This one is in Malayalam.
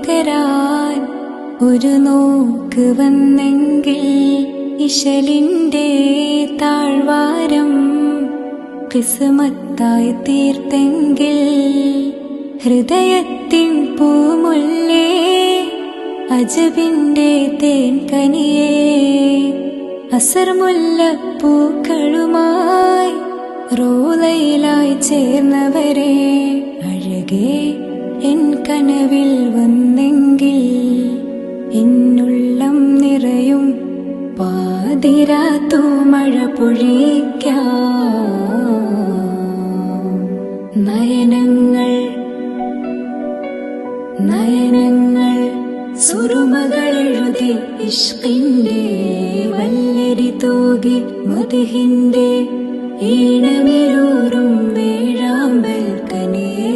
പകരാൻ ഒരു നോക്ക് വന്നെങ്കിൽ ഇശലിന്റെ താഴ്വാരം കിസ്മത്തായി തീർത്തെങ്കിൽ ഹൃദയത്തിൻ പൂമുല്ലേ അജബിന്റെ തേൻകനിയേ അസർമുല്ലപ്പൂക്കളുമായി റോലയിലായി ചേർന്നവരെ അഴകേ എൻ കനവിൽ വന്നെങ്കിൽ എന്നുള്ളം നിറയും പാതിരാത്തു മഴ പൊഴിക്കാം നയനങ്ങൾ സുറുമകളെഴുതി ഇഷ്കിന്റെ വല്ലരി തൂകി മദിഹിന്റെ ഈണമിലൂറും വേഴാമ്പൽ കനിയേ